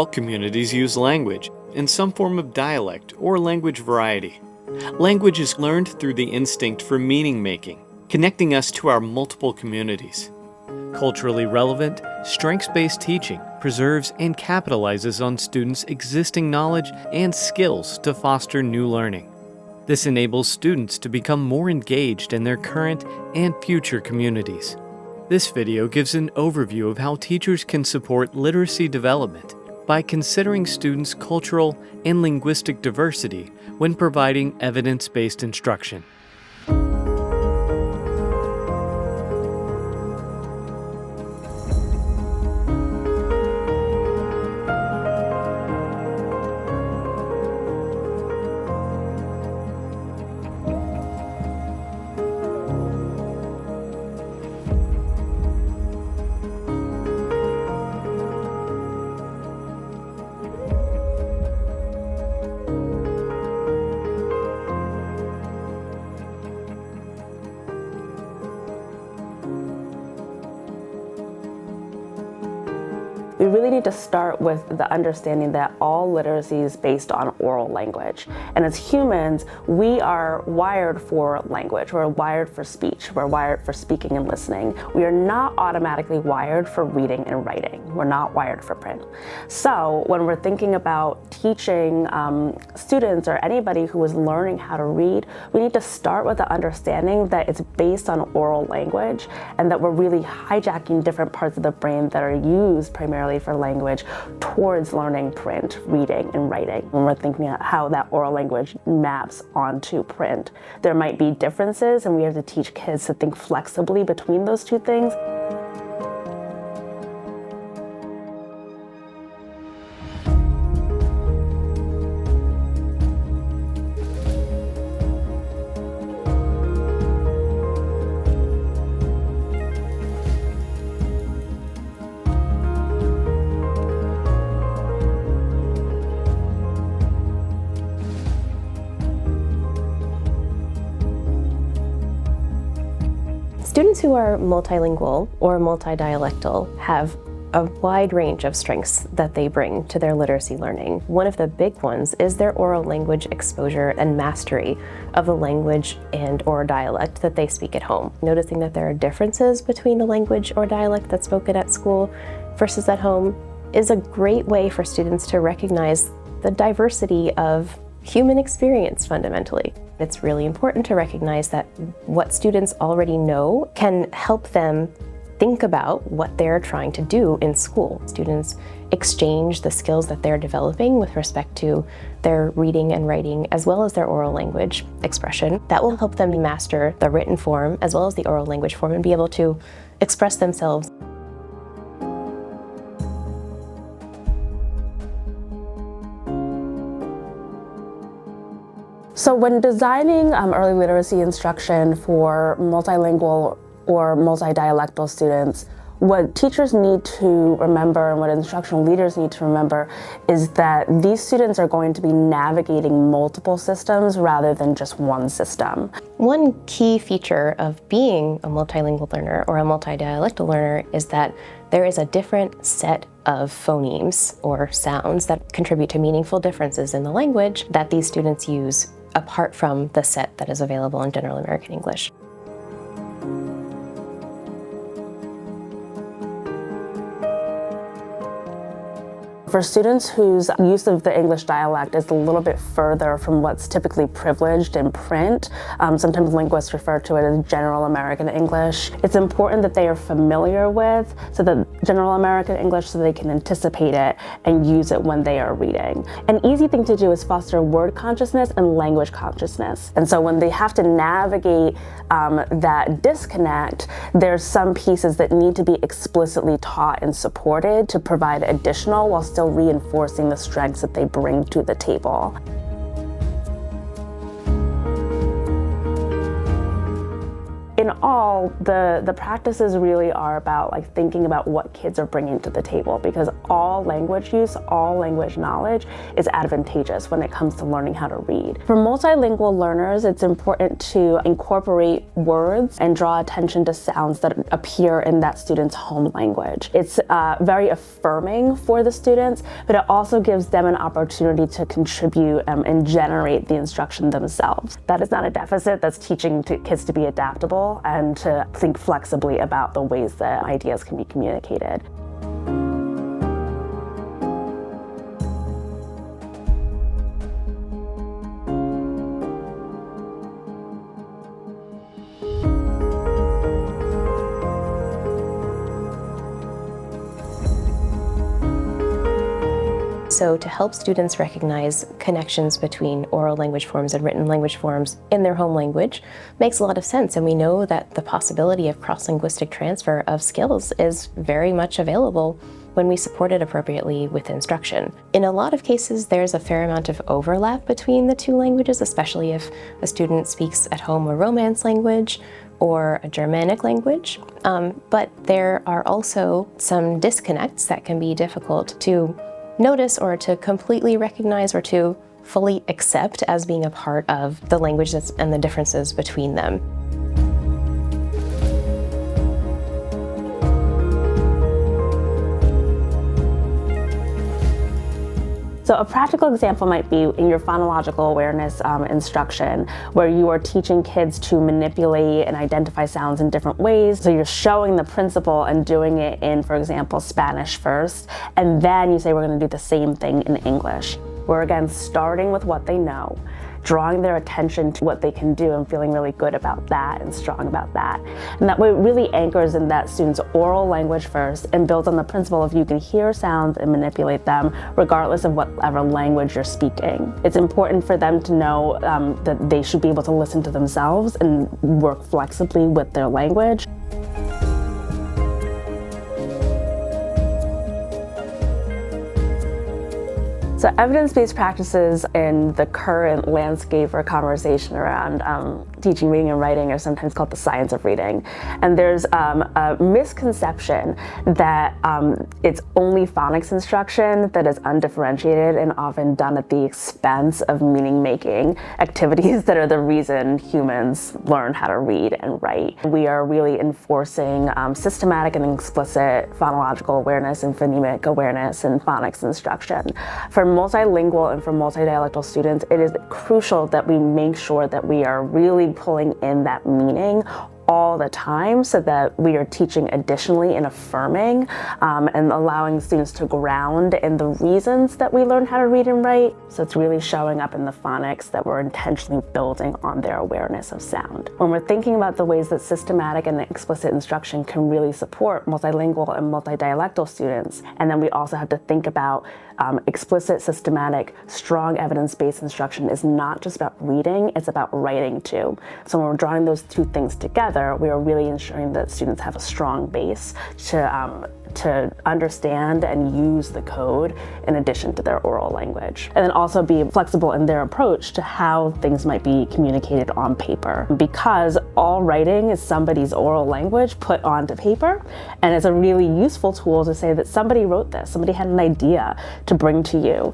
All communities use language in some form of dialect or language variety. Language is learned through the instinct for meaning-making, connecting us to our multiple communities. Culturally relevant, strengths-based teaching preserves and capitalizes on students' existing knowledge and skills to foster new learning. This enables students to become more engaged in their current and future communities. This video gives an overview of how teachers can support literacy development by considering students' cultural and linguistic diversity when providing evidence-based instruction. We really need to start with the understanding that all literacy is based on oral language. And as humans, we are wired for language. We're wired for speech. We're wired for speaking and listening. We are not automatically wired for reading and writing. We're not wired for print. So when we're thinking about teaching students or anybody who is learning how to read, we need to start with the understanding that it's based on oral language and that we're really hijacking different parts of the brain that are used primarily for language towards learning print, reading, and writing. When we're thinking about how that oral language maps onto print, there might be differences, and we have to teach kids to think flexibly between those two things. Students who are multilingual or multidialectal have a wide range of strengths that they bring to their literacy learning. One of the big ones is their oral language exposure and mastery of the language and or dialect that they speak at home. Noticing that there are differences between a language or dialect that's spoken at school versus at home is a great way for students to recognize the diversity of human experience fundamentally. It's really important to recognize that what students already know can help them think about what they're trying to do in school. Students exchange the skills that they're developing with respect to their reading and writing, as well as their oral language expression. That will help them master the written form as well as the oral language form and be able to express themselves. So when designing early literacy instruction for multilingual or multidialectal students, what teachers need to remember and what instructional leaders need to remember is that these students are going to be navigating multiple systems rather than just one system. One key feature of being a multilingual learner or a multidialectal learner is that there is a different set of phonemes or sounds that contribute to meaningful differences in the language that these students use apart from the set that is available in General American English. For students whose use of the English dialect is a little bit further from what's typically privileged in print, sometimes linguists refer to it as General American English, it's important that they are familiar with General American English so they can anticipate it and use it when they are reading. An easy thing to do is foster word consciousness and language consciousness. And so when they have to navigate that disconnect, there's some pieces that need to be explicitly taught and supported to provide additional while still reinforcing the strengths that they bring to the table. in all, the practices really are about like thinking about what kids are bringing to the table, because all language use, all language knowledge is advantageous when it comes to learning how to read. For multilingual learners, it's important to incorporate words and draw attention to sounds that appear in that student's home language. It's very affirming for the students, but it also gives them an opportunity to contribute and generate the instruction themselves. That is not a deficit. That's teaching kids to be adaptable and to think flexibly about the ways that ideas can be communicated. So to help students recognize connections between oral language forms and written language forms in their home language makes a lot of sense. And we know that the possibility of cross-linguistic transfer of skills is very much available when we support it appropriately with instruction. In a lot of cases, there's a fair amount of overlap between the two languages, especially if a student speaks at home a Romance language or a Germanic language. But there are also some disconnects that can be difficult to notice or to completely recognize or to fully accept as being a part of the languages and the differences between them. So a practical example might be in your phonological awareness instruction, where you are teaching kids to manipulate and identify sounds in different ways. So you're showing the principle and doing it in, for example, Spanish first, and then you say we're going to do the same thing in English. We're again starting with what they know, drawing their attention to what they can do and feeling really good about that and strong about that. And that way it really anchors in that student's oral language first and builds on the principle of you can hear sounds and manipulate them regardless of whatever language you're speaking. It's important for them to know that they should be able to listen to themselves and work flexibly with their language. So evidence-based practices in the current landscape or conversation around teaching reading and writing are sometimes called the science of reading. And there's a misconception that it's only phonics instruction that is undifferentiated and often done at the expense of meaning-making activities that are the reason humans learn how to read and write. We are really enforcing systematic and explicit phonological awareness and phonemic awareness in phonics instruction. For multilingual and for multidialectal students, it is crucial that we make sure that we are really pulling in that meaning all the time so that we are teaching additionally in affirming and allowing students to ground in the reasons that we learn how to read and write. So it's really showing up in the phonics that we're intentionally building on their awareness of sound. When we're thinking about the ways that systematic and explicit instruction can really support multilingual and multidialectal students, and then we also have to think about explicit, systematic, strong evidence-based instruction is not just about reading, it's about writing too. So when we're drawing those two things together, we are really ensuring that students have a strong base to understand and use the code in addition to their oral language. And then also be flexible in their approach to how things might be communicated on paper, because all writing is somebody's oral language put onto paper, and it's a really useful tool to say that somebody wrote this, somebody had an idea to bring to you.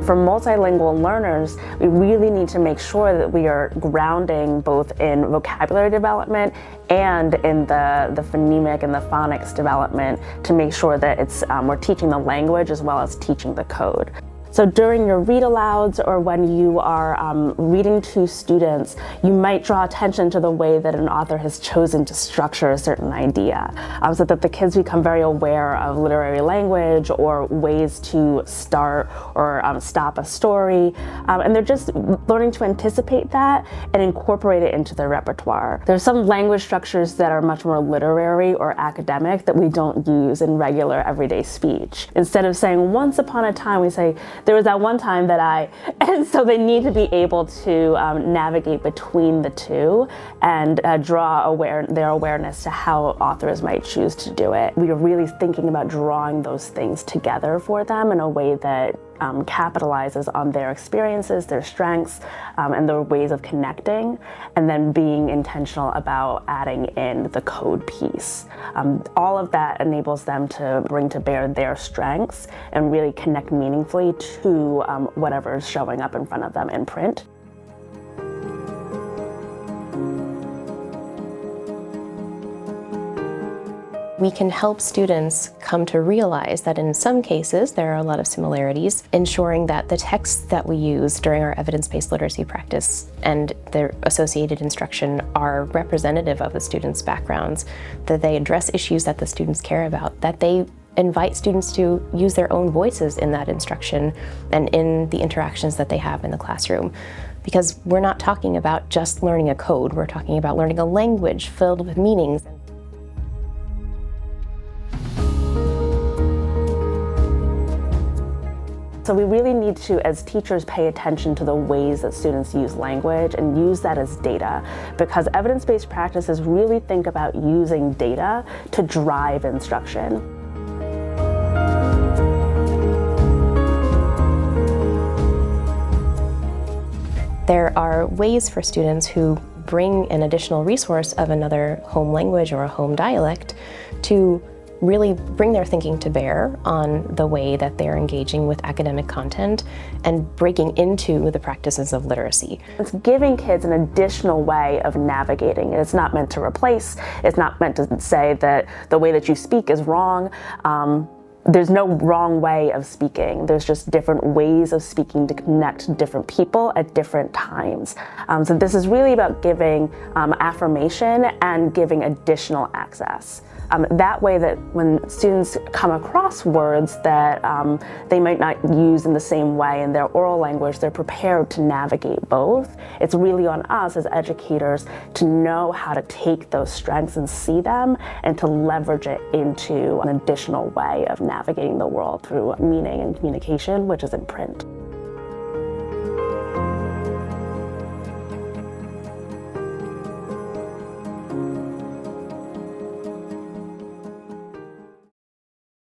For multilingual learners, we really need to make sure that we are grounding both in vocabulary development and in the phonemic and the phonics development to make sure that we're teaching the language as well as teaching the code. So during your read alouds or when you are reading to students, you might draw attention to the way that an author has chosen to structure a certain idea, so that the kids become very aware of literary language or ways to start or stop a story. And they're just learning to anticipate that and incorporate it into their repertoire. There's some language structures that are much more literary or academic that we don't use in regular everyday speech. Instead of saying once upon a time, we say There was that one time that and so they need to be able to navigate between the two and draw their awareness to how authors might choose to do it. We are really thinking about drawing those things together for them in a way that capitalizes on their experiences, their strengths, and their ways of connecting, and then being intentional about adding in the code piece. All of that enables them to bring to bear their strengths and really connect meaningfully to whatever is showing up in front of them in print. We can help students come to realize that in some cases there are a lot of similarities, ensuring that the texts that we use during our evidence-based literacy practice and their associated instruction are representative of the students' backgrounds, that they address issues that the students care about, that they invite students to use their own voices in that instruction and in the interactions that they have in the classroom. Because we're not talking about just learning a code, we're talking about learning a language filled with meanings. So we really need to, as teachers, pay attention to the ways that students use language and use that as data, because evidence-based practices really think about using data to drive instruction. There are ways for students who bring an additional resource of another home language or a home dialect to really bring their thinking to bear on the way that they're engaging with academic content and breaking into the practices of literacy. It's giving kids an additional way of navigating. It's not meant to replace, it's not meant to say that the way that you speak is wrong. There's no wrong way of speaking. There's just different ways of speaking to connect different people at different times. So this is really about giving affirmation and giving additional access. That way that when students come across words that they might not use in the same way in their oral language, they're prepared to navigate both. It's really on us as educators to know how to take those strengths and see them and to leverage it into an additional way of navigating the world through meaning and communication, which is in print.